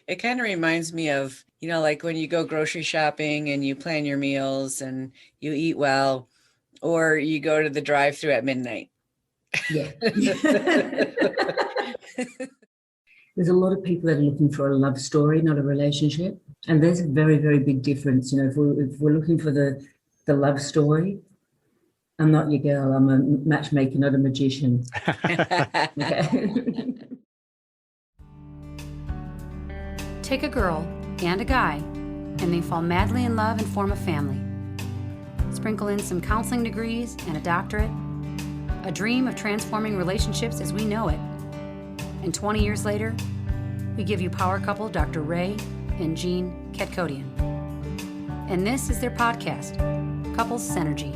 It kind of reminds me of, like when you go grocery shopping and you plan your meals and you eat well, or you go to the drive-thru at midnight. Yeah. There's a lot of people that are looking for a love story, not a relationship. And there's a very, very big difference. If we're looking for the love story, I'm not your girl. I'm a matchmaker, not a magician. Okay. Take a girl and a guy, and they fall madly in love and form a family. Sprinkle in some counseling degrees and a doctorate, a dream of transforming relationships as we know it. And 20 years later, we give you power couple Dr. Ray and Jean Ketkodian. And this is their podcast, Couples Synergy.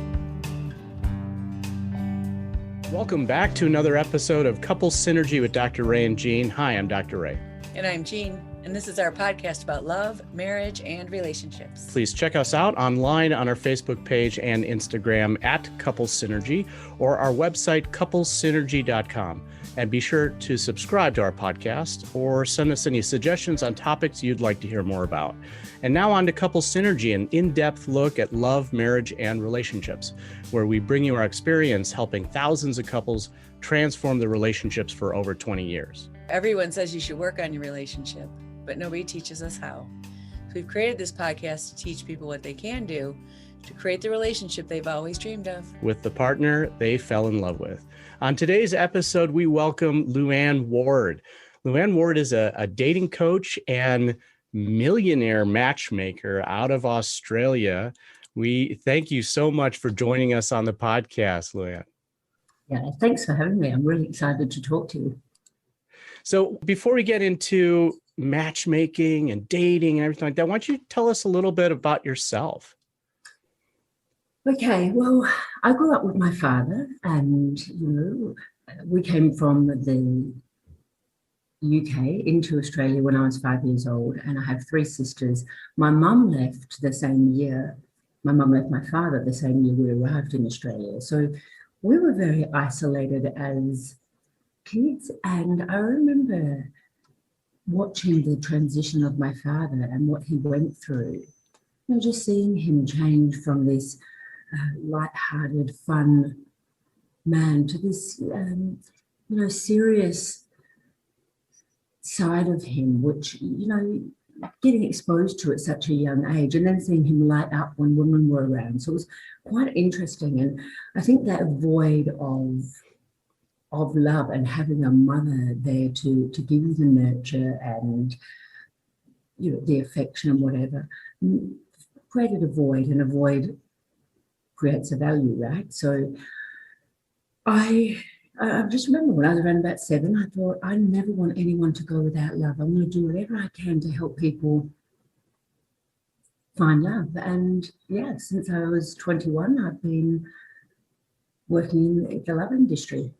Welcome back to another episode of Couples Synergy with Dr. Ray and Jean. Hi, I'm Dr. Ray. And I'm Jean. And this is our podcast about love, marriage, and relationships. Please check us out online on our Facebook page and Instagram at Couples Synergy, or our website, couplessynergy.com. And be sure to subscribe to our podcast or send us any suggestions on topics you'd like to hear more about. And now on to Couples Synergy, an in-depth look at love, marriage, and relationships, where we bring you our experience helping thousands of couples transform their relationships for over 20 years. Everyone says you should work on your relationship, but nobody teaches us how. So we've created this podcast to teach people what they can do to create the relationship they've always dreamed of with the partner they fell in love with. On today's episode, we welcome Luann Ward. Luann Ward is a dating coach and millionaire matchmaker out of Australia. We thank you so much for joining us on the podcast, Luann. Yeah, thanks for having me. I'm really excited to talk to you. So before we get into matchmaking and dating and everything like that, why don't you tell us a little bit about yourself? Okay, well, I grew up with my father, and we came from the UK into Australia when I was 5 years old, and I have three sisters. My mum left the same year. My mum left my father the same year we arrived in Australia. So we were very isolated as kids, and I remember watching the transition of my father and what he went through. Just seeing him change from this light-hearted, fun man to this, serious side of him, which, getting exposed to at such a young age, and then seeing him light up when women were around. So it was quite interesting. And I think that void of love and having a mother there to give you the nurture and, the affection and whatever, created a void, and a void creates a value, right? So I just remember when I was around about 7, I thought, I never want anyone to go without love. I'm going to do whatever I can to help people find love. And yeah, since I was 21, I've been working in the love industry.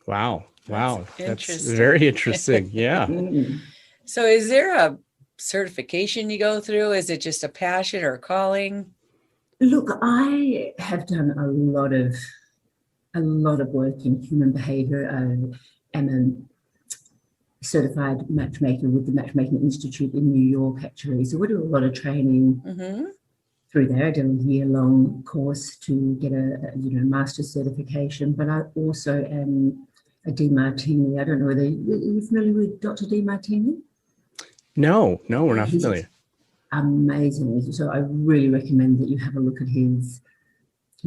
Wow. That's very interesting. Yeah. So is there a certification you go through? Is it just a passion or a calling? Look, I have done a lot of work in human behavior. I am a certified matchmaker with the Matchmaking Institute in New York, actually. So we do a lot of training through there. I did a year-long course to get a master's certification, but I also am a DeMartini. I don't know whether you're familiar with Dr. DeMartini? No, we're not familiar. Amazing. So I really recommend that you have a look at his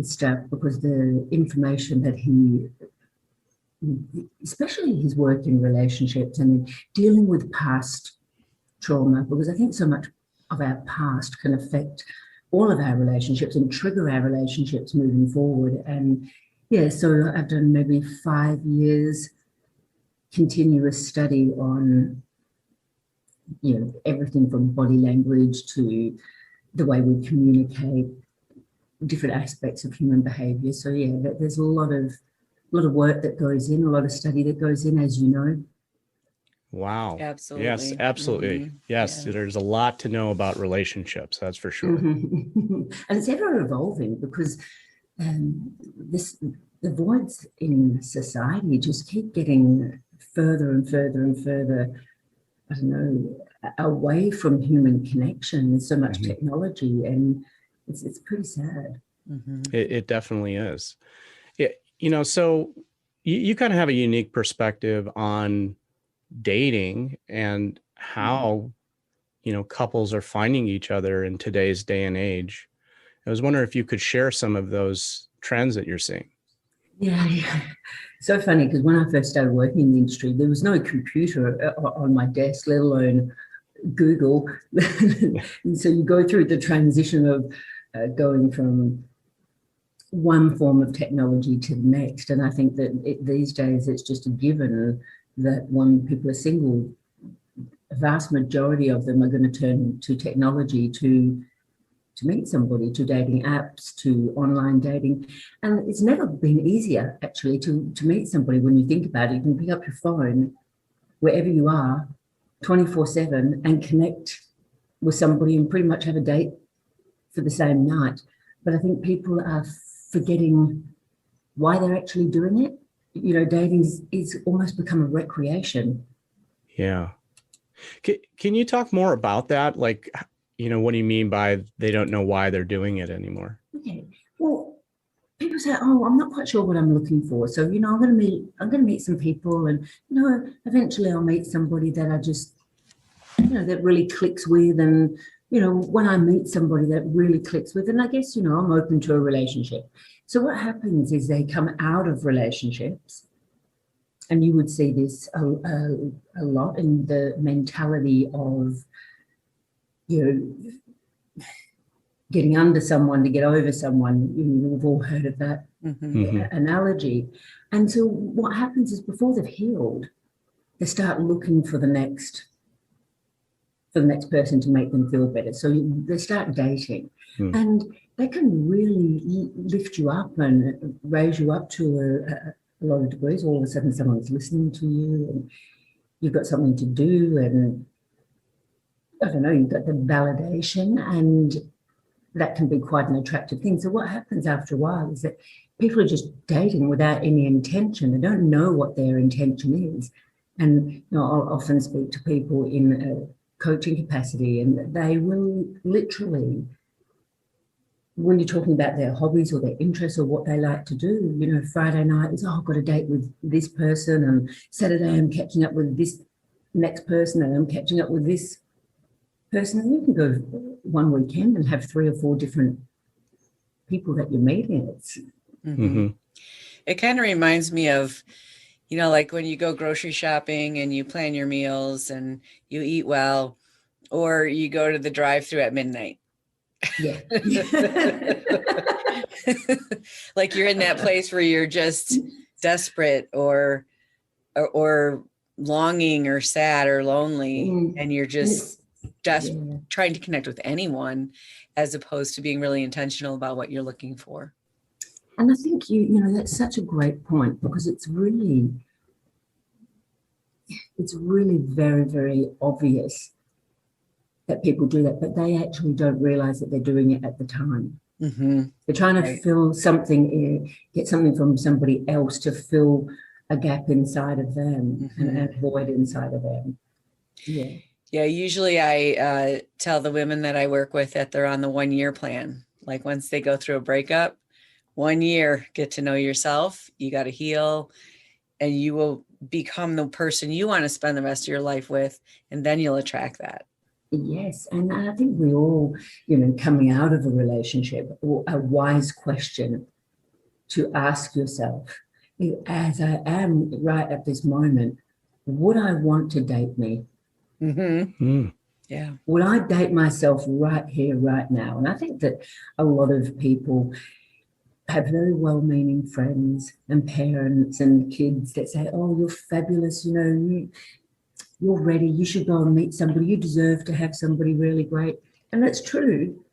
stuff, because the information that he, especially his work in relationships and dealing with past trauma, because I think so much of our past can affect all of our relationships and trigger our relationships moving forward. And yeah, so I've done maybe 5 years continuous study on everything from body language to the way we communicate, different aspects of human behavior. So yeah, there's a lot of work that goes in, a lot of study that goes in, as you know. Wow. Absolutely. Yes, absolutely. Mm-hmm. Yes, yeah. There's a lot to know about relationships, that's for sure. Mm-hmm. And it's ever evolving, because the voids in society just keep getting further and further and further I don't know, away from human connection. There's so much technology, and it's pretty sad. It definitely is. So you kind of have a unique perspective on dating and how, couples are finding each other in today's day and age. I was wondering if you could share some of those trends that you're seeing. Yeah. So funny, because when I first started working in the industry, there was no computer on my desk, let alone Google. And so you go through the transition of going from one form of technology to the next. And I think that these days it's just a given that when people are single, a vast majority of them are going to turn to technology to meet somebody, to dating apps, to online dating. And it's never been easier, actually, to meet somebody. When you think about it, you can pick up your phone wherever you are, 24/7, and connect with somebody and pretty much have a date for the same night. But I think people are forgetting why they're actually doing it. Dating is almost become a recreation. Yeah. Can you talk more about that? Like, what do you mean by they don't know why they're doing it anymore? Okay. Well, people say, "Oh, I'm not quite sure what I'm looking for. So, I'm going to meet some people, and eventually I'll meet somebody that I just, that really clicks with, and when I meet somebody that really clicks with, and I guess I'm open to a relationship." So what happens is they come out of relationships, and you would see this a lot in the mentality of getting under someone to get over someone. We've all heard of that analogy. And so what happens is, before they've healed, they start looking for the next person to make them feel better. So they start dating, and they can really lift you up and raise you up to a lot of degrees. All of a sudden someone's listening to you, and you've got something to do, and I don't know, you've got the validation, and that can be quite an attractive thing. So what happens after a while is that people are just dating without any intention. They don't know what their intention is. And I'll often speak to people in a coaching capacity, and they will literally, when you're talking about their hobbies or their interests or what they like to do, Friday night is, I've got a date with this person, and Saturday I'm catching up with this next person, and I'm catching up with this person. And you can go one weekend and have 3 or 4 different people that you're meeting. It kind of reminds me of, like when you go grocery shopping and you plan your meals and you eat well, or you go to the drive-thru at midnight. Yeah. Like you're in that place where you're just desperate or longing or sad or lonely, and you're just trying to connect with anyone, as opposed to being really intentional about what you're looking for. And I think that's such a great point, because it's really very, very obvious that people do that, but they actually don't realize that they're doing it at the time. They're trying to fill something, get something from somebody else to fill a gap inside of them, and a void inside of them. Yeah, usually I tell the women that I work with that they're on the 1-year plan. Like once they go through a breakup, 1 year, get to know yourself, you got to heal, and you will become the person you want to spend the rest of your life with, and then you'll attract that. Yes, and I think we all, coming out of a relationship, a wise question to ask yourself, as I am right at this moment, would I want to date me? Yeah. Would I date myself right here, right now? And I think that a lot of people have very well-meaning friends and parents and kids that say, "Oh, you're fabulous, you're ready, you should go and meet somebody, you deserve to have somebody really great." And that's true,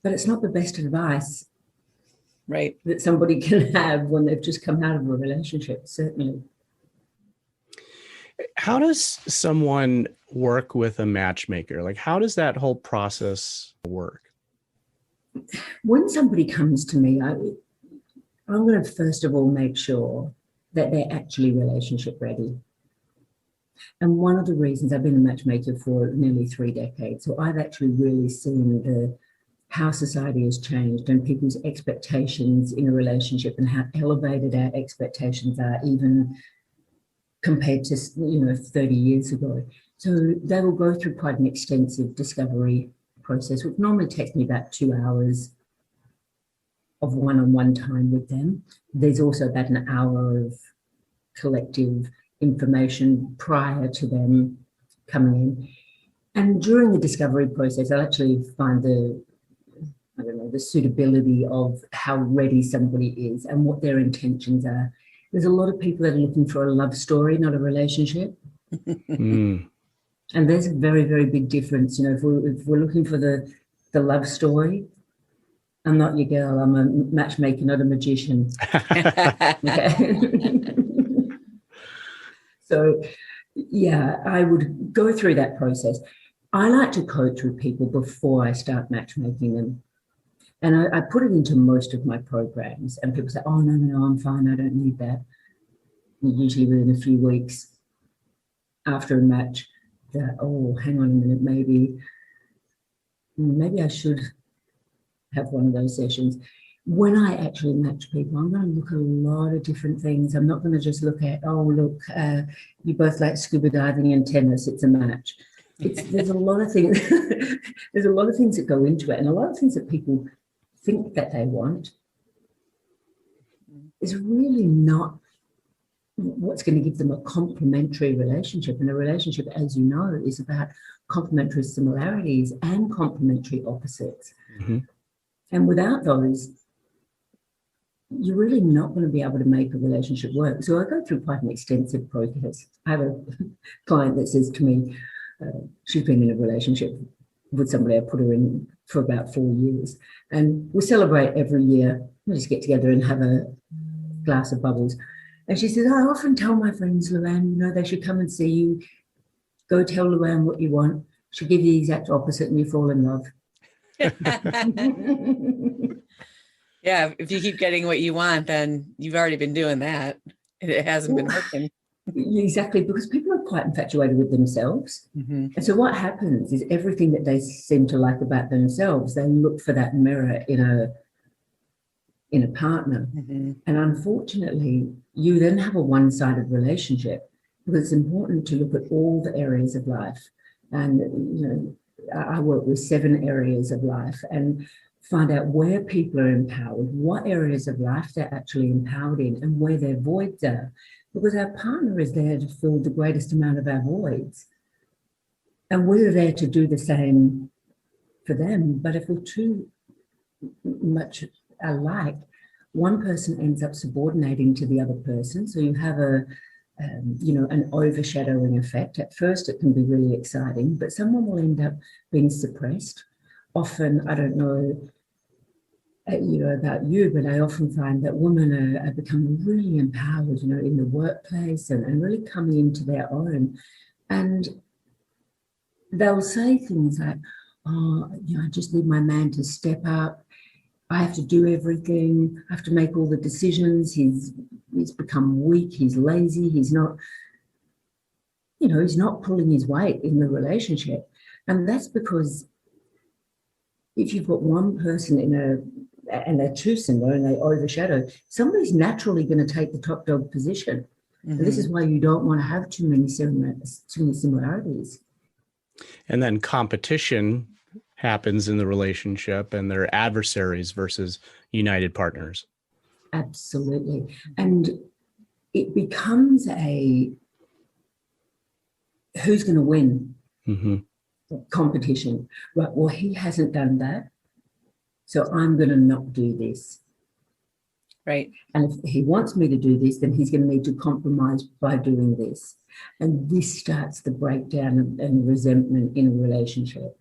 but it's not the best advice that somebody can have when they've just come out of a relationship, certainly. How does someone work with a matchmaker? Like, how does that whole process work? When somebody comes to me, I'm going to first of all make sure that they're actually relationship ready. And one of the reasons I've been a matchmaker for nearly 3 decades, so I've actually really seen how society has changed and people's expectations in a relationship and how elevated our expectations are, even compared to 30 years ago. So they will go through quite an extensive discovery process, which normally takes me about 2 hours of one-on-one time with them. There's also about an hour of collective information prior to them coming in. And during the discovery process, I'll actually find the suitability of how ready somebody is and what their intentions are. There's a lot of people that are looking for a love story, not a relationship. And there's a very, very big difference. If we're looking for the love story, I'm not your girl. I'm a matchmaker, not a magician. Okay. So, yeah, I would go through that process. I like to coach with people before I start matchmaking them. And I put it into most of my programs. And people say, oh, no, I'm fine. I don't need that. And usually within a few weeks after a match, oh, hang on a minute, maybe I should have one of those sessions. When I actually match people, I'm going to look at a lot of different things. I'm not going to just look at, oh, look, you both like scuba diving and tennis. It's a match. There's a lot of things. There's a lot of things that go into it, and a lot of things that people think that they want is really not what's going to give them a complementary relationship. And a relationship, as you know, is about complementary similarities and complementary opposites. Mm-hmm. And without those, you're really not going to be able to make a relationship work. So I go through quite an extensive process. I have a client that says to me, she's been in a relationship with somebody. I put her in for about 4 years. And we celebrate every year. We just get together and have a glass of bubbles. And she says, I often tell my friends, Luann, they should come and see you. Go tell Luann what you want. She'll give you the exact opposite and you fall in love. Yeah, if you keep getting what you want, then you've already been doing that. It hasn't been working. Exactly, because people are quite infatuated with themselves. Mm-hmm. And so what happens is everything that they seem to like about themselves, they look for that mirror in a partner. Mm-hmm. And unfortunately, you then have a one-sided relationship, because it's important to look at all the areas of life. And, I work with 7 areas of life and find out where people are empowered, what areas of life they're actually empowered in, and where their voids are. Because our partner is there to fill the greatest amount of our voids. And we're there to do the same for them. But if we're too much alike, one person ends up subordinating to the other person. So you have an overshadowing effect. At first, it can be really exciting, but someone will end up being suppressed. Often, I don't know, about you, but I often find that women are becoming really empowered, in the workplace and really coming into their own. And they'll say things like, oh, I just need my man to step up. I have to do everything. I have to make all the decisions. He's become weak. He's lazy. He's not, he's not pulling his weight in the relationship. And that's because if you've got one person and they're too similar and they overshadow, somebody's naturally going to take the top dog position. Mm-hmm. And this is why you don't want to have too many similarities. And then competition happens in the relationship, and they're adversaries versus united partners. Absolutely. And it becomes who's going to win competition. Right, well, he hasn't done that, so I'm going to not do this. Right. And if he wants me to do this, then he's going to need to compromise by doing this. And this starts the breakdown and resentment in a relationship.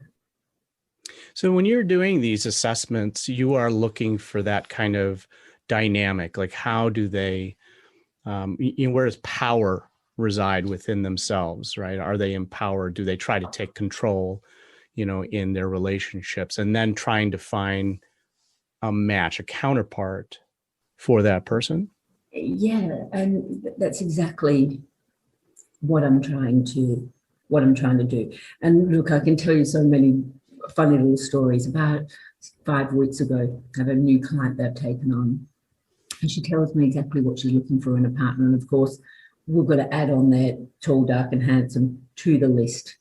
So when you're doing these assessments, you are looking for that kind of dynamic, like how do they, where does power reside within themselves, right? Are they empowered? Do they try to take control, in their relationships, and then trying to find a match, a counterpart for that person? Yeah, and that's exactly what I'm trying to do. And look, I can tell you so many funny little stories. About 5 weeks ago, I have a new client that I've taken on, and she tells me exactly what she's looking for in a partner. And of course, we've got to add on that tall, dark, and handsome to the list.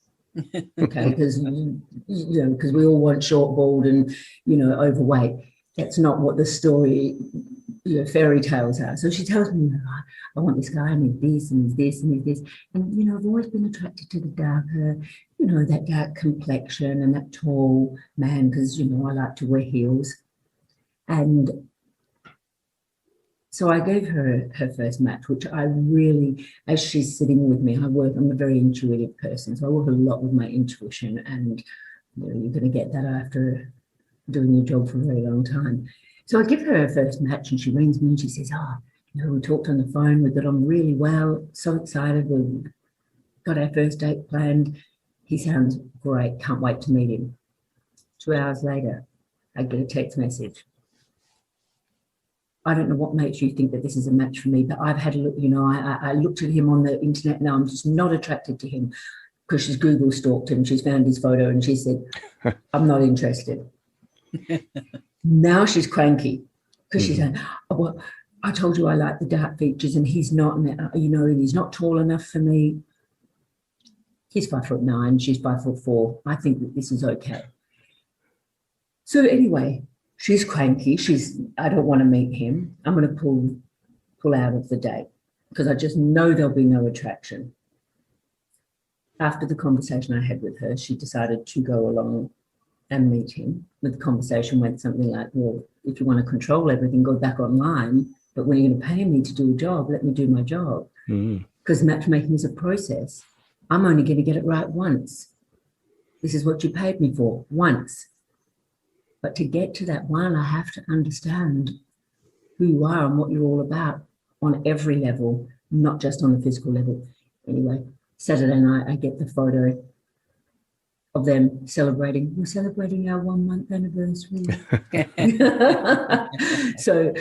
Okay, because because we all want short, bald, and overweight. That's not what the story, fairy tales are. So she tells me, I want this guy, and he's this, and he's this, and he's this. And I've always been attracted to the darker, that dark complexion and that tall man, because I like to wear heels. And so I gave her first match, which I really, as she's sitting with me, I'm a very intuitive person, so I work a lot with my intuition, and you're going to get that after doing your job for a very long time. So I give her her first match, and she rings me and she says, we talked on the phone, we got on really well, so excited, we've got our first date planned. He sounds great, can't wait to meet him. 2 hours later, I get a text message. I don't know what makes you think that this is a match for me, but I've had a look, I looked at him on the internet, and I'm just not attracted to him, because she's Google stalked him. She's found his photo and she said, I'm not interested. Now she's cranky because she's saying, well, I told you I like the dark features, and he's not, and he's not tall enough for me. He's 5'9", she's 5'4". I think that this is okay. So anyway, she's cranky. I don't want to meet him. I'm going to pull out of the date because I just know there'll be no attraction. After the conversation I had with her, she decided to go along and meet him. The conversation went something like, well, if you want to control everything, go back online. But when you're going to pay me to do a job, let me do my job. Because matchmaking is a process. I'm only going to get it right once. This is what you paid me for, once. But to get to that one, I have to understand who you are and what you're all about on every level, not just on the physical level. Anyway, Saturday night, I get the photo of them celebrating. We're celebrating our 1 month anniversary. So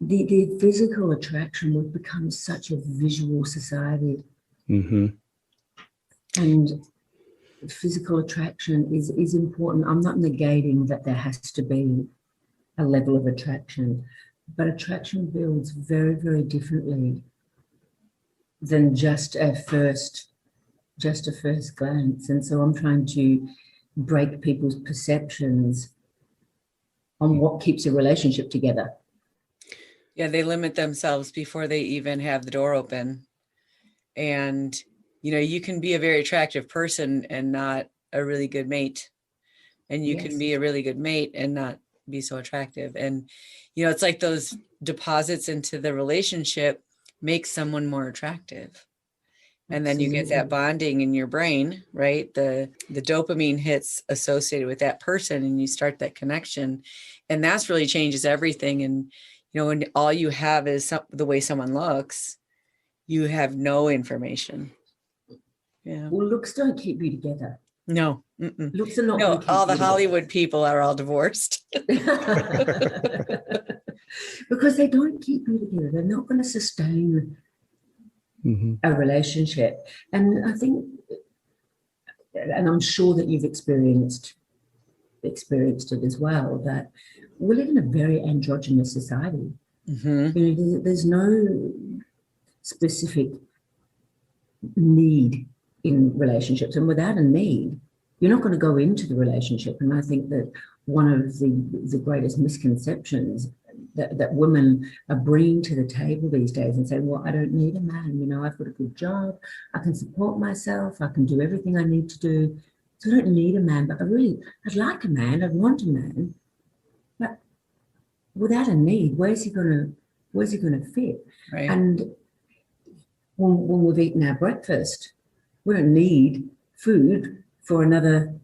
the physical attraction would become such a visual society. And physical attraction is important. I'm not negating that there has to be a level of attraction, but attraction builds very, very differently than just a first glance. And so I'm trying to break people's perceptions on what keeps a relationship together. Yeah, they limit themselves before they even have the door open. And you can be a very attractive person and not a really good mate. And you can be a really good mate and not be so attractive. And, it's like those deposits into the relationship make someone more attractive. And then you get that bonding in your brain, right? The dopamine hits associated with that person, and you start that connection. And that's really changes everything. And, when all you have is the way someone looks, you have no information. Yeah. Well, looks don't keep you together. No. Looks are not. No, all the Hollywood people are all divorced. Because they don't keep you together. They're not going to sustain a relationship. And I think, and I'm sure that you've experienced it as well, that we live in a very androgynous society. There's no specific need in relationships, and without a need, you're not going to go into the relationship. And I think that one of the greatest misconceptions that women are bringing to the table these days and saying, well, I don't need a man, I've got a good job, I can support myself, I can do everything I need to do, so I don't need a man. But I'd like a man, I'd want a man, but without a need, where's he going to fit? Right. And when we've eaten our breakfast, we don't need food for another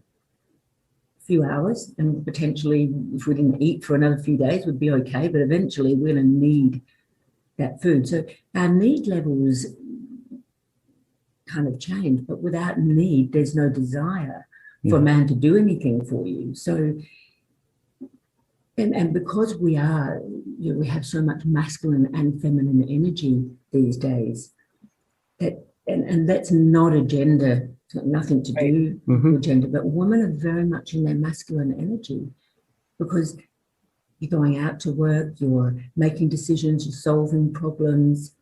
few hours, and potentially if we didn't eat for another few days would be okay, but eventually we're going to need that food. So our need levels kind of change, but without need, there's no desire for a man to do anything for you. So, and because we have so much masculine and feminine energy these days, and that's not a gender. It's got nothing to do with gender, but women are very much in their masculine energy because you're going out to work, you're making decisions, you're solving problems,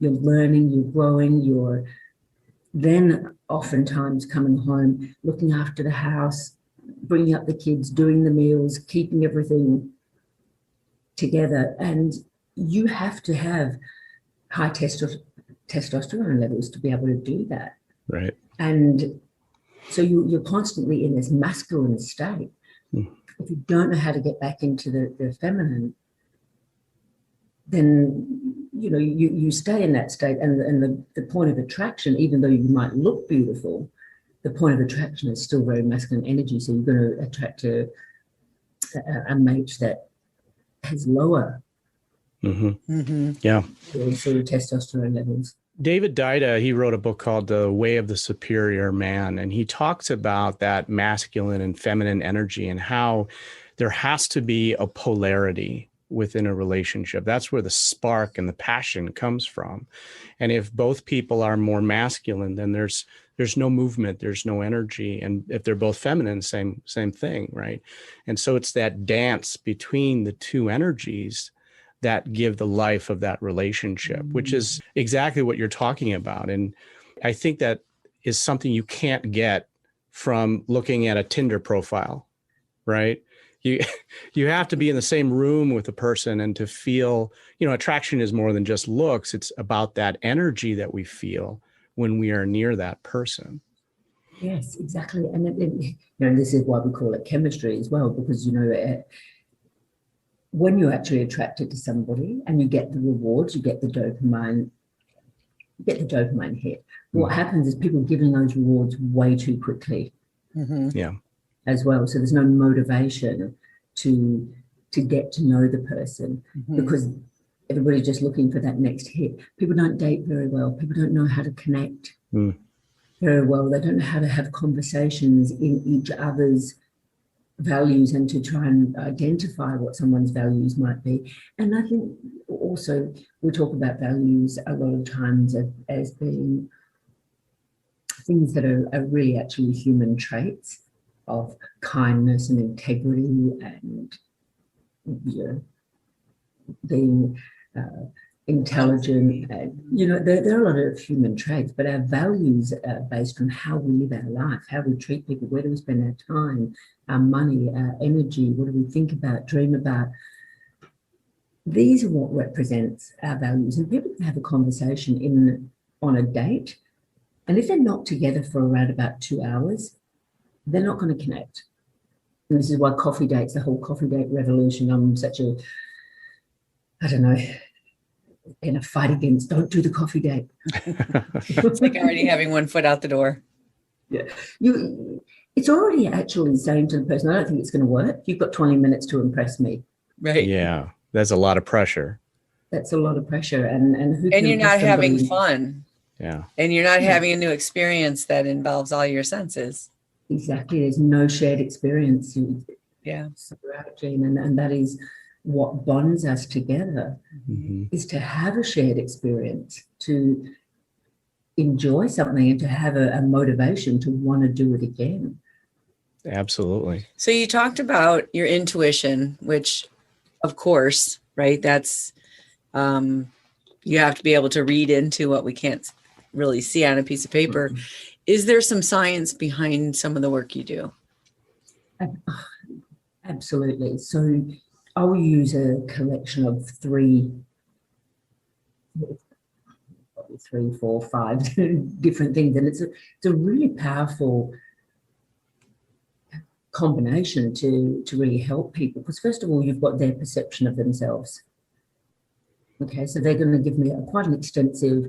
you're learning, you're growing, you're then oftentimes coming home, looking after the house, bringing up the kids, doing the meals, keeping everything together. And you have to have high testosterone levels to be able to do that. Right. And so you're constantly in this masculine state. If you don't know how to get back into the feminine, then you stay in that state, and the point of attraction, even though you might look beautiful, the point of attraction is still very masculine energy. So you're going to attract a mate that has lower Yeah. sort of testosterone levels. David Deida, he wrote a book called The Way of the Superior Man, and he talks about that masculine and feminine energy and how there has to be a polarity within a relationship. That's where the spark and the passion comes from. And if both people are more masculine, then there's no movement, there's no energy. And if they're both feminine, same thing, right? And so it's that dance between the two energies that give the life of that relationship, which is exactly what you're talking about. And I think that is something you can't get from looking at a Tinder profile, right? You have to be in the same room with the person and to feel, attraction is more than just looks. It's about that energy that we feel when we are near that person. Yes, exactly. And this is why we call it chemistry as well, because, when you're actually attracted to somebody and you get the rewards, you get the dopamine hit. What happens is people giving those rewards way too quickly. Yeah. As well. So there's no motivation to get to know the person because everybody's just looking for that next hit. People don't date very well. People don't know how to connect very well. They don't know how to have conversations in each other's values and to try and identify what someone's values might be. And I think also we talk about values a lot of times as being things that are really actually human traits of kindness and integrity and being intelligent. There are a lot of human traits, but our values are based on how we live our life, how we treat people, where do we spend our time, our money, our energy, what do we think about, dream about. These are what represents our values. And people can have a conversation on a date, and if they're not together for around about 2 hours, they're not going to connect. And this is why coffee dates, the whole coffee date revolution, I'm such a, in a fight against, don't do the coffee date. It's like already having one foot out the door. Yeah. It's already actually saying to the person, I don't think it's going to work. You've got 20 minutes to impress me. Right. Yeah. That's a lot of pressure. That's a lot of pressure. And you're not having fun. Yeah. And you're not having a new experience that involves all your senses. Exactly. There's no shared experience. Yeah. And that is what bonds us together, is to have a shared experience, to enjoy something and to have a motivation to want to do it again. Absolutely. So you talked about your intuition, which of course, right? That's, you have to be able to read into what we can't really see on a piece of paper. Is there some science behind some of the work you do? Absolutely. So I'll use a collection of 3, 4, 5 different things. And it's a really powerful combination to really help people. Because first of all, you've got their perception of themselves. Okay, so they're going to give me quite an extensive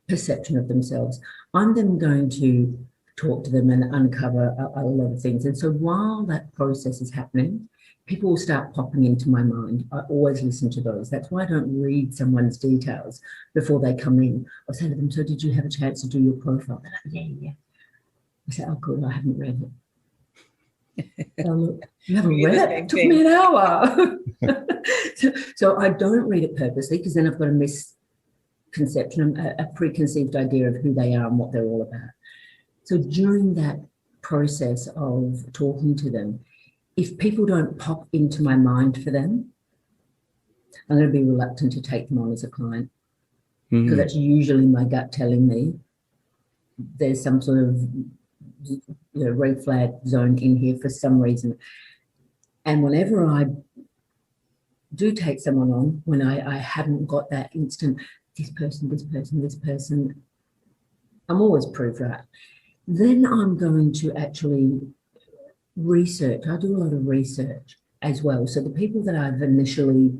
perception of themselves. I'm then going to talk to them and uncover a lot of things. And so while that process is happening, people will start popping into my mind. I always listen to those. That's why I don't read someone's details before they come in. I'll say to them, so did you have a chance to do your profile? They're like, yeah. I say, oh, good, I haven't read it. You haven't read it? It took me an hour. So I don't read it purposely because then I've got to miss conception, a preconceived idea of who they are and what they're all about. So during that process of talking to them, if people don't pop into my mind for them, I'm going to be reluctant to take them on as a client, because that's usually my gut telling me there's some sort of red flag zone in here for some reason. And whenever I do take someone on, when I haven't got that instant, this person, I'm always proved right. Then I'm going to actually research. I do a lot of research as well. So the people that I've initially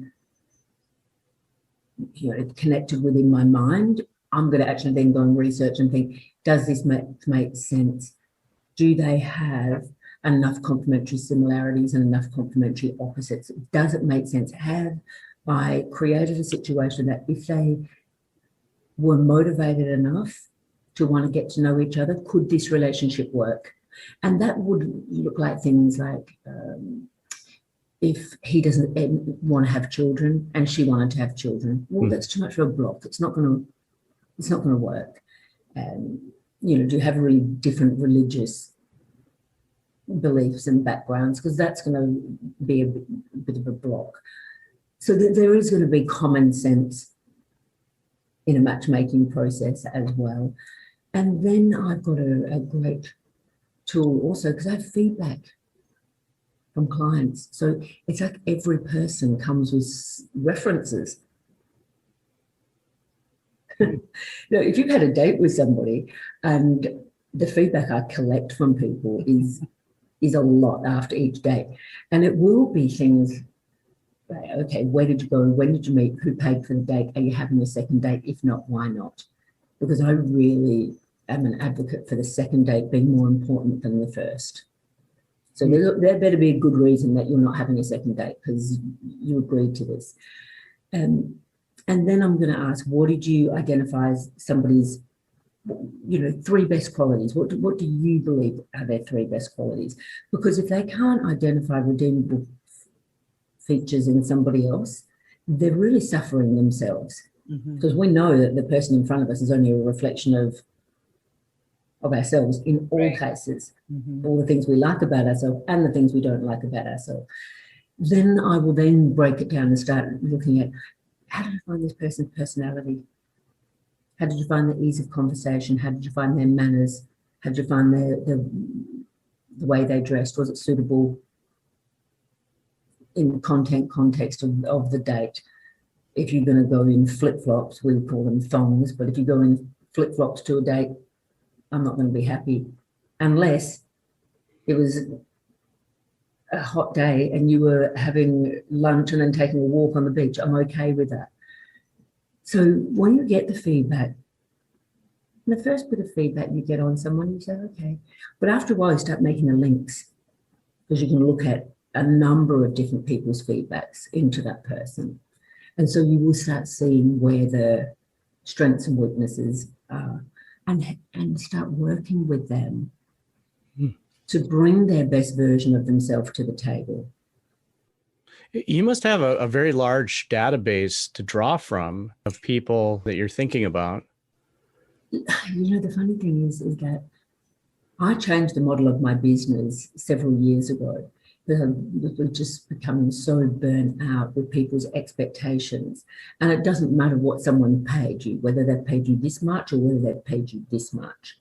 connected with in my mind, I'm going to actually then go and research and think, does this make sense? Do they have enough complementary similarities and enough complementary opposites? Does it make sense? Have I created a situation that if they were motivated enough to want to get to know each other, could this relationship work? And that would look like things like if he doesn't want to have children and she wanted to have children, well, that's too much of a block. It's not going to work. Do you have really different religious beliefs and backgrounds? Because that's going to be a bit of a block. So there is going to be common sense in a matchmaking process as well. And then I've got a great tool also, because I have feedback from clients. So it's like every person comes with references. If you've had a date with somebody and the feedback I collect from people is a lot after each date, and it will be things like, okay, where did you go? When did you meet? Who paid for the date? Are you having a second date? If not, why not? Because I really am an advocate for the second date being more important than the first. So there better be a good reason that you're not having a second date, because you agreed to this. And then I'm going to ask, what did you identify as somebody's, three best qualities? What do you believe are their three best qualities? Because if they can't identify redeemable features in somebody else, they're really suffering themselves. Because we know that the person in front of us is only a reflection of ourselves in all cases, all the things we like about ourselves and the things we don't like about ourselves. Then I will then break it down and start looking at, how did you find this person's personality? How did you find the ease of conversation? How did you find their manners? How did you find the way they dressed? Was it suitable in the context of the date? If you're going to go in flip-flops, we would call them thongs, but if you go in flip-flops to a date, I'm not going to be happy, unless it was a hot day and you were having lunch and then taking a walk on the beach. I'm okay with that. So when you get the feedback, the first bit of feedback you get on someone, you say, okay. But after a while, you start making the links, because you can look at a number of different people's feedbacks into that person. And so you will start seeing where the strengths and weaknesses are, and start working with them to bring their best version of themselves to the table. You must have a very large database to draw from of people that you're thinking about. The funny thing is that I changed the model of my business several years ago. We're just becoming so burnt out with people's expectations. And it doesn't matter what someone paid you, whether they've paid you this much or whether they've paid you this much.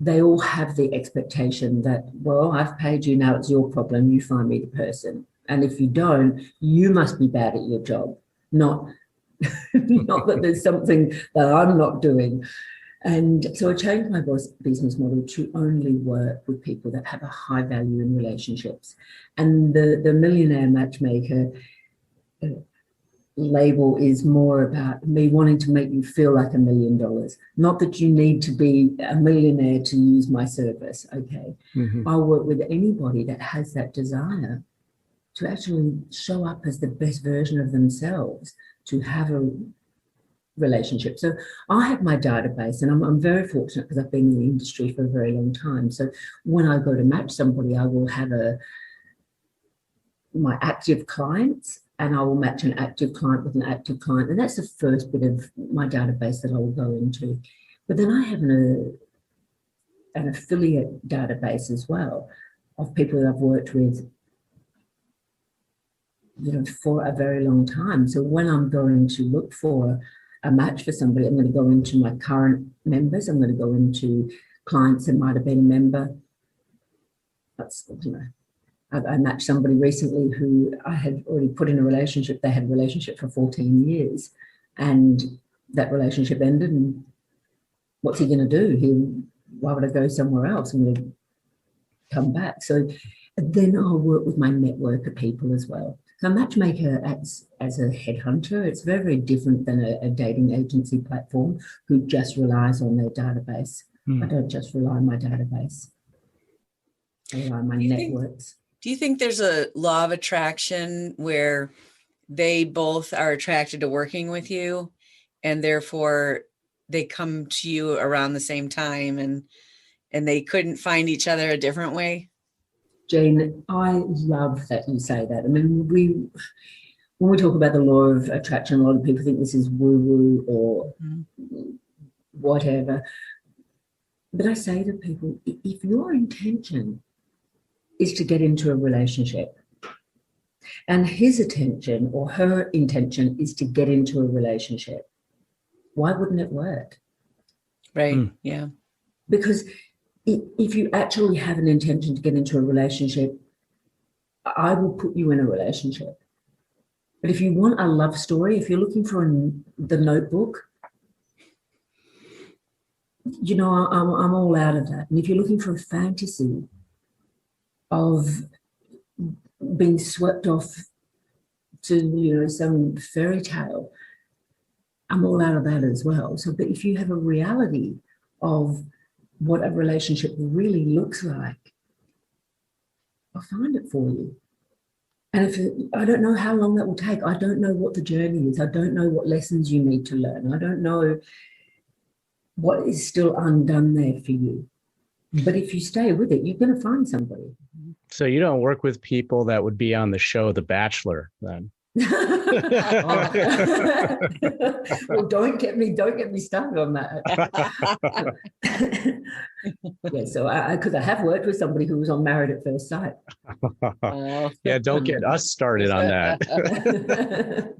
They all have the expectation that, well, I've paid you, now it's your problem, you find me the person. And if you don't, you must be bad at your job, not that there's something that I'm not doing. And so I changed my business model to only work with people that have a high value in relationships. And the millionaire matchmaker label is more about me wanting to make you feel like $1 million. Not that you need to be a millionaire to use my service, okay? I'll work with anybody that has that desire to actually show up as the best version of themselves, to have a relationship. So I have my database, and I'm very fortunate because I've been in the industry for a very long time. So when I go to match somebody, I will have my active clients, and I will match an active client with an active client. And that's the first bit of my database that I will go into. But then I have an affiliate database as well of people that I've worked with, for a very long time. So when I'm going to look for a match for somebody, I'm going to go into my current members. I'm going to go into clients that might have been a member. I matched somebody recently who I had already put in a relationship. They had a relationship for 14 years and that relationship ended. And what's he going to do? Why would I go somewhere else? I'm going to come back. So then I'll work with my network of people as well. So a matchmaker as a headhunter, it's very, very different than a dating agency platform who just relies on their database. I don't just rely on my database. I rely on my networks. Do you think there's a law of attraction where they both are attracted to working with you and therefore they come to you around the same time and they couldn't find each other a different way? Jane, I love that you say that. I mean, when we talk about the law of attraction, a lot of people think this is woo-woo or whatever. But I say to people, if your intention is to get into a relationship and his intention or her intention is to get into a relationship, why wouldn't it work? Right. Yeah. Because if you actually have an intention to get into a relationship, I will put you in a relationship. But if you want a love story, if you're looking for the Notebook, I'm all out of that. And if you're looking for a fantasy of being swept off to, some fairy tale, I'm all out of that as well. So, but if you have a reality of what a relationship really looks like, I'll find it for you. And I don't know how long that will take. I don't know what the journey is. I don't know what lessons you need to learn. I don't know what is still undone there for you. But if you stay with it, you're going to find somebody. So you don't work with people that would be on the show The Bachelor then? Well, don't get me started on that. Yeah, so because I have worked with somebody who was on Married at First Sight. Yeah, don't get us started on that.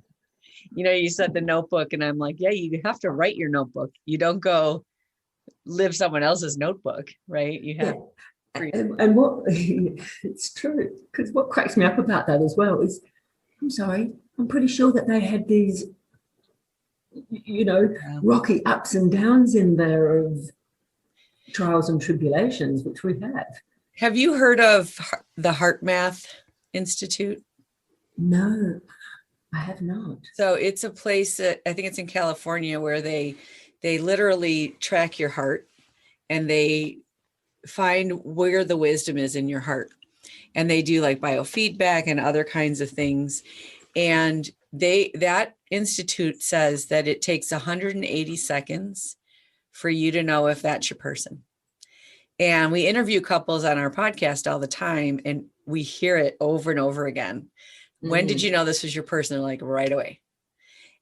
You said the Notebook, and I'm like, yeah, you have to write your notebook. You don't go live someone else's notebook, right? You have. And what it's true, because what cracks me up about that as well is, I'm pretty sure that they had these, rocky ups and downs in there of trials and tribulations, which we have. Have you heard of the Heart Math Institute? No, I have not. So it's a place that I think it's in California where they literally track your heart and they find where the wisdom is in your heart. And they do like biofeedback and other kinds of things. And that institute says that it takes 180 seconds for you to know if that's your person. And we interview couples on our podcast all the time, and we hear it over and over again. When did you know this was your person? They're like, right away.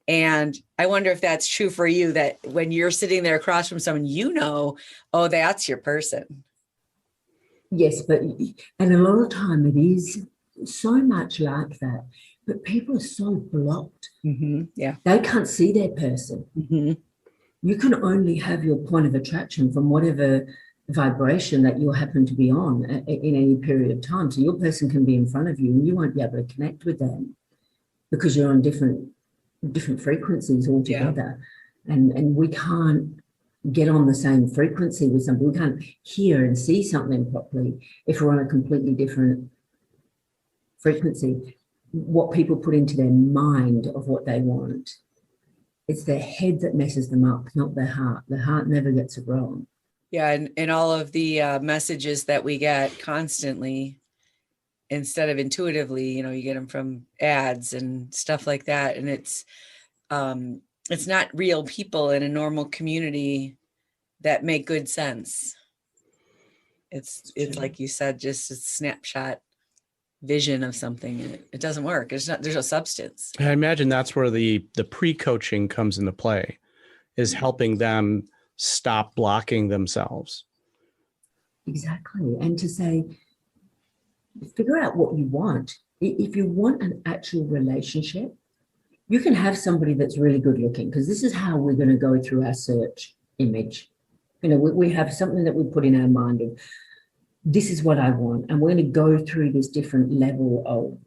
And I wonder if that's true for you, that when you're sitting there across from someone, oh, that's your person. Yes, and a lot of time it is so much like that, but people are so blocked. Yeah. They can't see their person. You can only have your point of attraction from whatever vibration that you happen to be on in any period of time. So your person can be in front of you and you won't be able to connect with them because you're on different frequencies altogether. Yeah. And we can't get on the same frequency with somebody. We can't hear and see something properly if we're on a completely different frequency. What people put into their mind of what they want, it's their head that messes them up, not their heart. The heart never gets it wrong. Yeah, and all of the messages that we get constantly, instead of intuitively, you get them from ads and stuff like that. And it's not real people in a normal community that make good sense. It's like you said, just a snapshot vision of something, and it doesn't work. There's no substance. I imagine that's where the pre-coaching comes into play, is helping them stop blocking themselves. Exactly. And to say, figure out what you want. If you want an actual relationship, you can have somebody that's really good looking, because this is how we're going to go through our search image. You know, we have something that we put in our mind of, this is what I want. And we're going to go through this different level of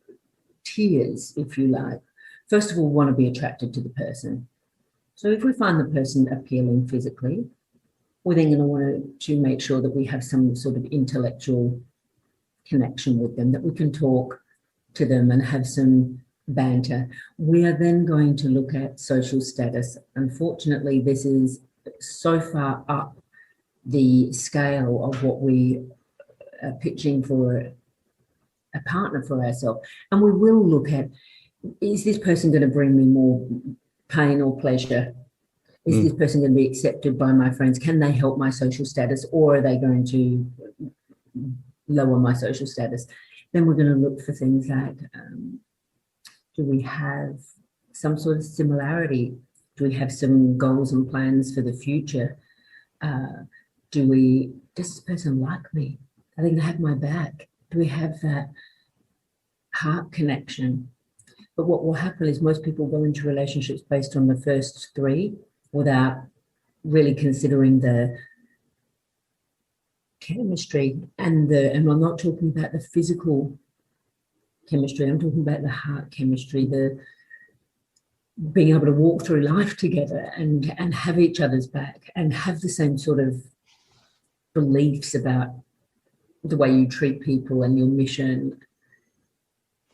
tiers, if you like. First of all, we want to be attracted to the person. So if we find the person appealing physically, we're then going to want to make sure that we have some sort of intellectual connection with them, that we can talk to them and have some banter. We are then going to look at social status. Unfortunately, this is so far up the scale of what we are pitching for a partner for ourselves. And we will look at, is this person going to bring me more pain or pleasure? Is this person going to be accepted by my friends? Can they help my social status, or are they going to lower my social status? Then we're going to look for things like, do we have some sort of similarity? Do we have some goals and plans for the future? Does this person like me? Are they going to have my back? Do we have that heart connection? But what will happen is most people go into relationships based on the first three without really considering the chemistry and I'm not talking about the physical chemistry, I'm talking about the heart chemistry, the being able to walk through life together and have each other's back and have the same sort of beliefs about the way you treat people and your mission.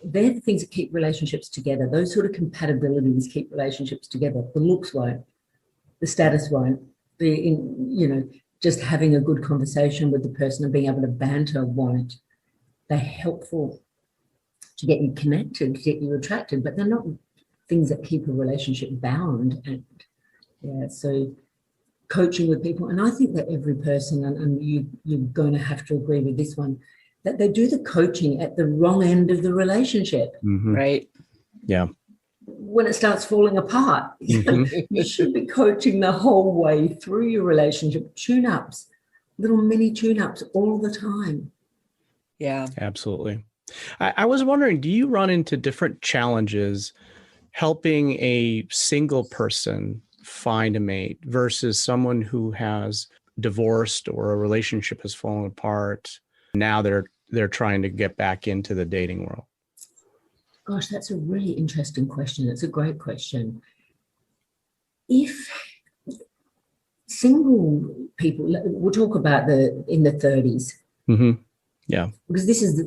They're the things that keep relationships together. Those sort of compatibilities keep relationships together. The looks won't, the status won't, just having a good conversation with the person and being able to banter won't. They're helpful to get you connected, to get you attracted, but they're not things that keep a relationship bound. And so coaching with people, and I think that every person, and you're going to have to agree with this one, that they do the coaching at the wrong end of the relationship. Mm-hmm. Right. Yeah. When it starts falling apart, you should be coaching the whole way through your relationship. Tune-ups, little mini tune-ups all the time. Yeah. Absolutely. I was wondering, do you run into different challenges helping a single person find a mate versus someone who has divorced or a relationship has fallen apart? Now they're trying to get back into the dating world. Gosh, that's a really interesting question. It's a great question. If single people, we'll talk about in the 30s. Mm-hmm. Yeah. Because this is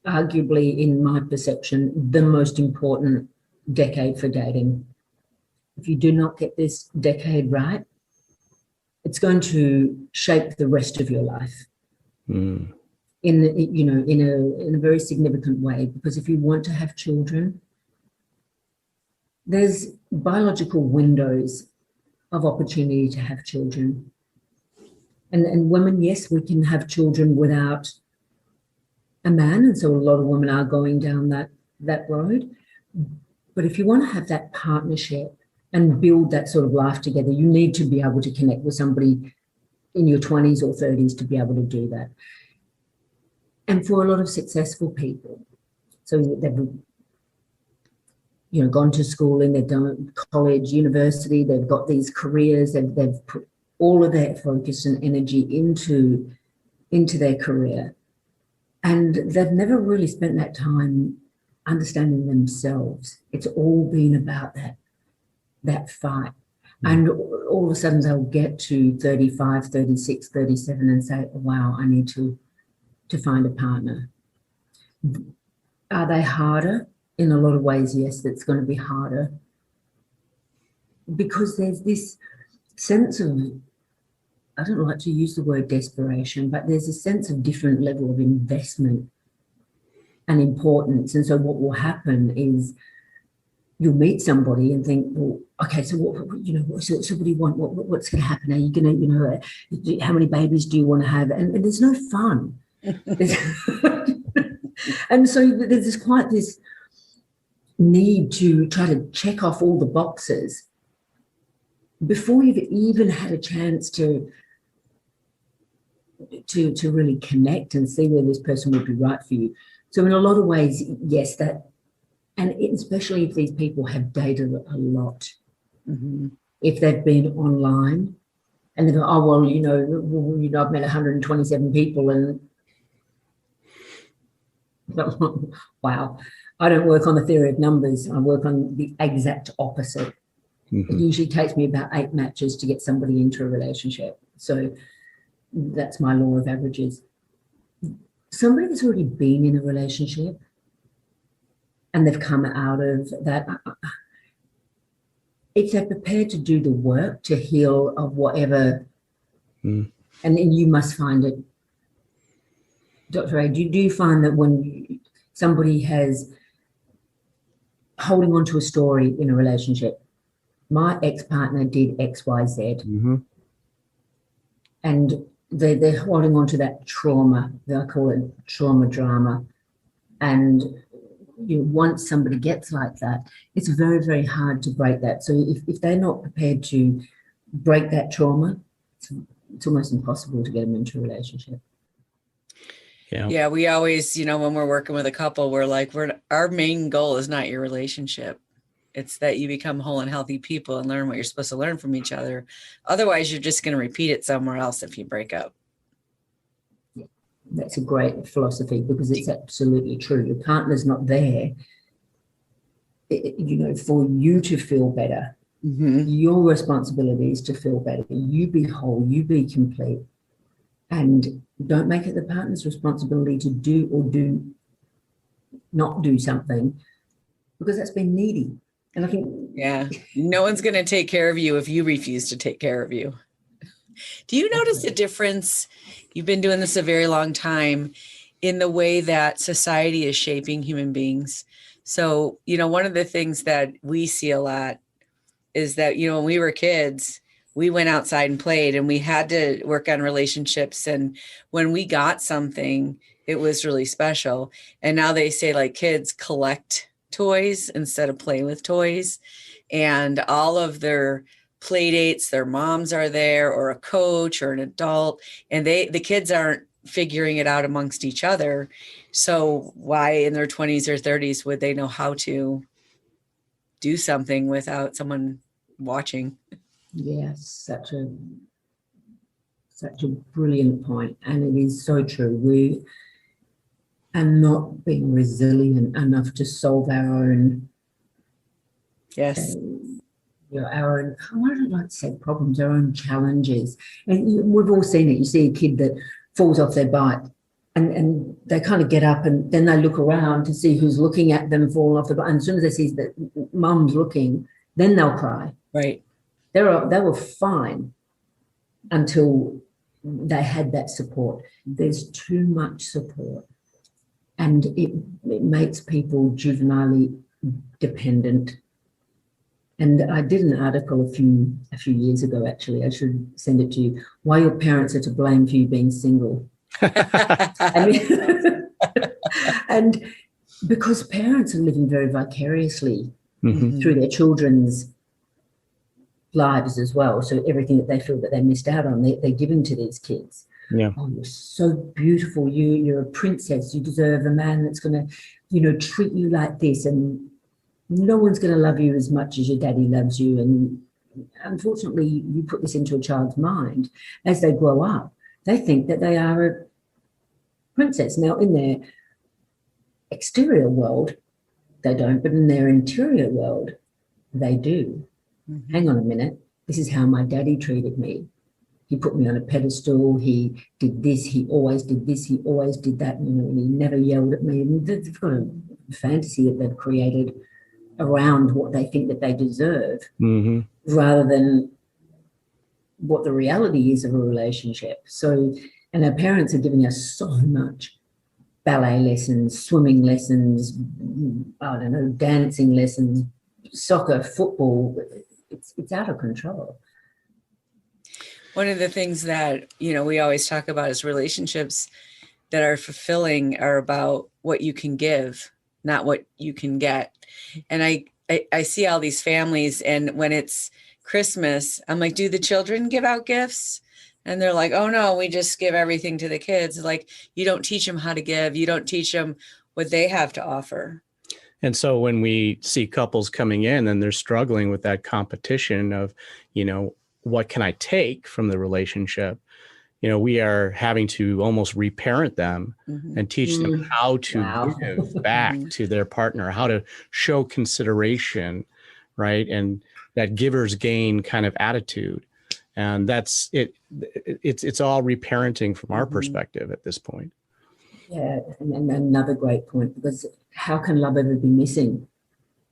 arguably, in my perception, the most important decade for dating. If you do not get this decade right, it's going to shape the rest of your life. Mm. In a very significant way, because if you want to have children, there's biological windows of opportunity to have children. And women, yes, we can have children without a man, and so a lot of women are going down that road. But if you want to have that partnership and build that sort of life together, you need to be able to connect with somebody in your 20s or 30s to be able to do that. And for a lot of successful people, so they've gone to school and they've done college, university, they've got these careers, they've put all of their focus and energy into their career, and they've never really spent that time understanding themselves. It's all been about that fight. And all of a sudden they'll get to 35, 36, 37 and say, oh, wow, I need to find a partner. Are they harder? In a lot of ways, yes, it's going to be harder. Because there's this sense of, I don't like to use the word desperation, but there's a sense of different level of investment and importance. And so what will happen is you'll meet somebody and think, well, okay, so what do you want? What's going to happen? Are you going to, how many babies do you want to have? And there's no fun. And so there's quite this need to try to check off all the boxes before you've even had a chance to really connect and see where this person would be right for you. So in a lot of ways, yes, that, and especially if these people have dated a lot, if they've been online and they go, oh, well, I've met 127 people and wow. I don't work on the theory of numbers. I work on the exact opposite. It usually takes me about 8 matches to get somebody into a relationship. So that's my law of averages. Somebody that's already been in a relationship and they've come out of that, if they're prepared to do the work to heal of whatever, and you must find it. Dr. A, do you find that when somebody has holding on to a story in a relationship, my ex-partner did X, Y, Z, and they're holding on to that trauma, I call it trauma drama, and once somebody gets like that, it's very, very hard to break that. So if they're not prepared to break that trauma, it's almost impossible to get them into a relationship. Yeah, we always, when we're working with a couple, we're like, our main goal is not your relationship. It's that you become whole and healthy people and learn what you're supposed to learn from each other. Otherwise, you're just going to repeat it somewhere else if you break up. That's a great philosophy because it's absolutely true. Your partner's not there, for you to feel better. Your responsibility is to feel better. You be whole, you be complete. And don't make it the partner's responsibility to do or not do something because that's been needy. And I think, no one's going to take care of you if you refuse to take care of you. Do you notice a difference? You've been doing this a very long time in the way that society is shaping human beings. So, one of the things that we see a lot is that, when we were kids, we went outside and played and we had to work on relationships. And when we got something, it was really special. And now they say like kids collect toys instead of play with toys. And all of their play dates, their moms are there or a coach or an adult. And the kids aren't figuring it out amongst each other. So why in their 20s or 30s would they know how to do something without someone watching? Yes, such a brilliant point, and it is so true. We are not being resilient enough to solve our own. Yes. Our own, I don't like to say problems, our own challenges. And we've all seen it. You see a kid that falls off their bike and they kind of get up and then they look around to see who's looking at them falling off the bike. And as soon as they see that mum's looking, then they'll cry. Right. They were fine until they had that support. There's too much support, and it makes people juvenilely dependent. And I did an article a few years ago, actually. I should send it to you. Why your parents are to blame for you being single. And because parents are living very vicariously through their children's lives as well. So everything that they feel that they missed out on, they're giving to these kids. Yeah. Oh, you're so beautiful. You're a princess. You deserve a man that's going to, treat you like this. And no one's going to love you as much as your daddy loves you. And unfortunately, you put this into a child's mind. As they grow up, they think that they are a princess. Now, in their exterior world, they don't, but in their interior world, they do. Hang on a minute. This is how my daddy treated me. He put me on a pedestal. He did this. He always did this. He always did that. And he never yelled at me. And they've got a fantasy that they've created around what they think that they deserve, rather than what the reality is of a relationship. So, and our parents are giving us so much: ballet lessons, swimming lessons, dancing lessons, soccer, football. It's out of control. One of the things that, we always talk about is relationships. that are fulfilling are about what you can give, not what you can get. And I see all these families, and when it's Christmas, I'm like, do the children give out gifts? And they're like, oh no, we just give everything to the kids. Like, you don't teach them how to give. You don't teach them what they have to offer. And so when we see couples coming in and they're struggling with that competition of, what can I take from the relationship? We are having to almost reparent them and teach them how to give back to their partner, how to show consideration, right? And that giver's gain kind of attitude. And that's it. It's all reparenting from our perspective at this point. Yeah, and another great point, because how can love ever be missing?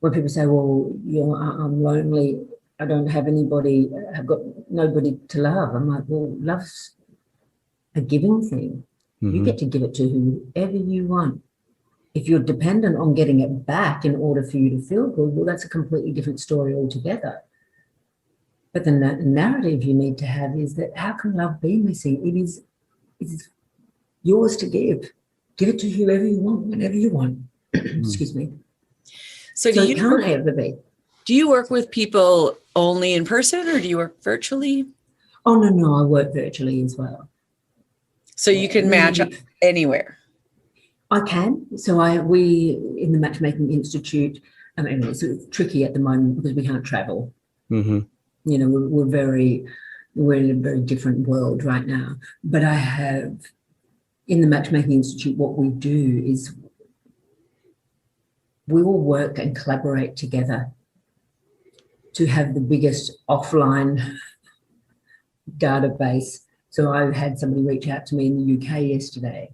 When people say, well, I'm lonely, I don't have anybody, I've got nobody to love. I'm like, well, love's a giving thing. You get to give it to whoever you want. If you're dependent on getting it back in order for you to feel good, well, that's a completely different story altogether. But the narrative you need to have is that how can love be missing? It is yours to give. Give it to whoever you want, whenever you want. Excuse me. So it can't ever be. Do you work with people only in person, or do you work virtually? Oh, no, I work virtually as well. So you can match up anywhere. I can. So we in the Matchmaking Institute, I mean, it's tricky at the moment because we can't travel. We're in a very different world right now. But I have, in the Matchmaking Institute, what we do is we all work and collaborate together to have the biggest offline database. So I had somebody reach out to me in the UK yesterday,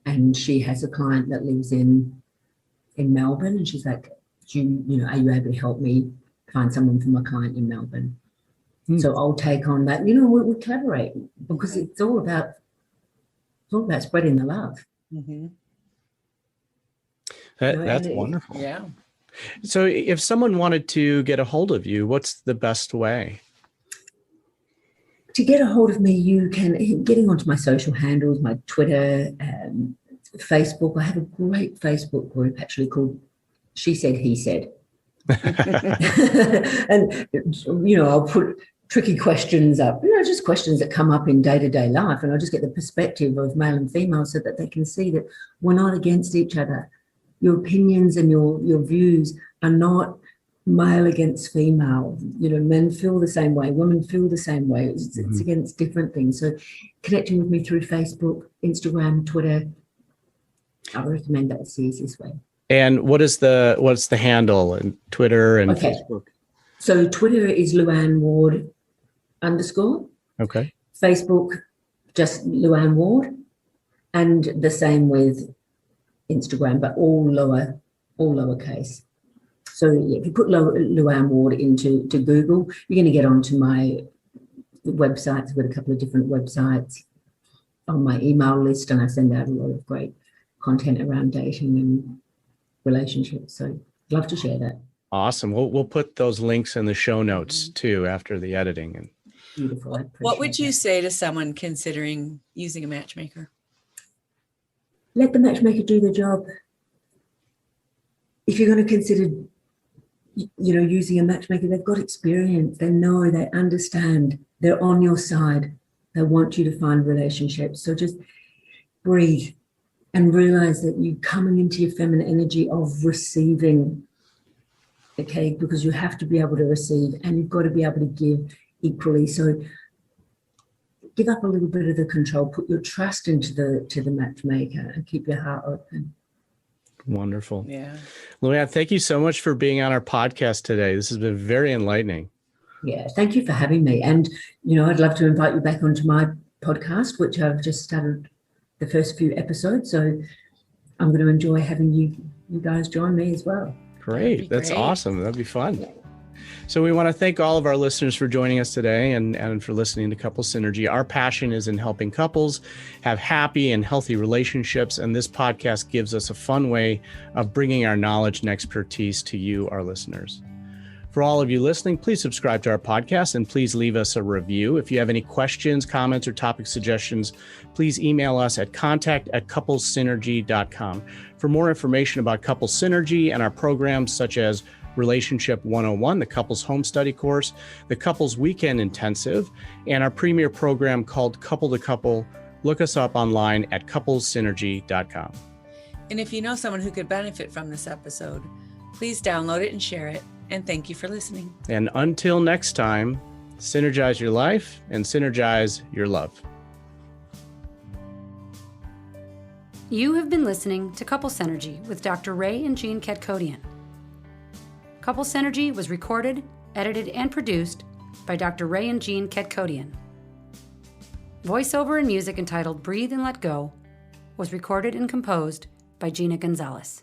and she has a client that lives in Melbourne, and she's like, are you able to help me find someone for my client in Melbourne? So I'll take on that. We collaborate because it's all about spreading the love. That's wonderful. Yeah. So if someone wanted to get a hold of you, what's the best way? To get a hold of me, you can getting onto my social handles, my Twitter, Facebook. I have a great Facebook group actually called She Said, He Said. And, I'll put tricky questions up, just questions that come up in day-to-day life. And I'll just get the perspective of male and female so that they can see that we're not against each other. Your opinions and your views are not male against female. Men feel the same way, women feel the same way. It's against different things. So connecting with me through Facebook, Instagram, Twitter, I recommend that. It's the easiest way. And what's the handle and Twitter and Facebook? So Twitter is Luann Ward _. Okay. Facebook, just Luann Ward, and the same with Instagram, but all lowercase. So if you put Luann Ward into Google, you're going to get onto my websites. I've got a couple of different websites on my email list, and I send out a lot of great content around dating and relationships. So love to share that. Awesome. We'll put those links in the show notes too after the editing. And beautiful. What would you say to someone considering using a matchmaker? Let the matchmaker do the job. If you're going to consider, using a matchmaker, they've got experience. They know, they understand. They're on your side. They want you to find relationships. So just breathe and realize that you're coming into your feminine energy of receiving, okay? Because you have to be able to receive, and you've got to be able to give equally. So give up a little bit of the control, put your trust into the matchmaker, and keep your heart open. Wonderful. Yeah. Luann, thank you so much for being on our podcast today. This has been very enlightening. Yeah, thank you for having me. And, I'd love to invite you back onto my podcast, which I've just started the first few episodes. So I'm going to enjoy having you guys join me as well. Great. That's awesome. That'd be fun. Yeah. So we want to thank all of our listeners for joining us today and for listening to Couple Synergy. Our passion is in helping couples have happy and healthy relationships, and this podcast gives us a fun way of bringing our knowledge and expertise to you, our listeners. For all of you listening, please subscribe to our podcast and please leave us a review. If you have any questions, comments, or topic suggestions, please email us at contact@couplessynergy.com. For more information about Couples Synergy and our programs such as Relationship 101, the Couples Home Study course, the Couples Weekend Intensive, and our premier program called Couple to Couple, look us up online at couplessynergy.com. And if you know someone who could benefit from this episode, please download it and share it. And thank you for listening. And until next time, synergize your life and synergize your love. You have been listening to Couple Synergy with Dr. Ray and Jean Ketkodian. Couple Synergy was recorded, edited, and produced by Dr. Ray and Jean Ketkodian. Voiceover and music entitled Breathe and Let Go was recorded and composed by Gina Gonzalez.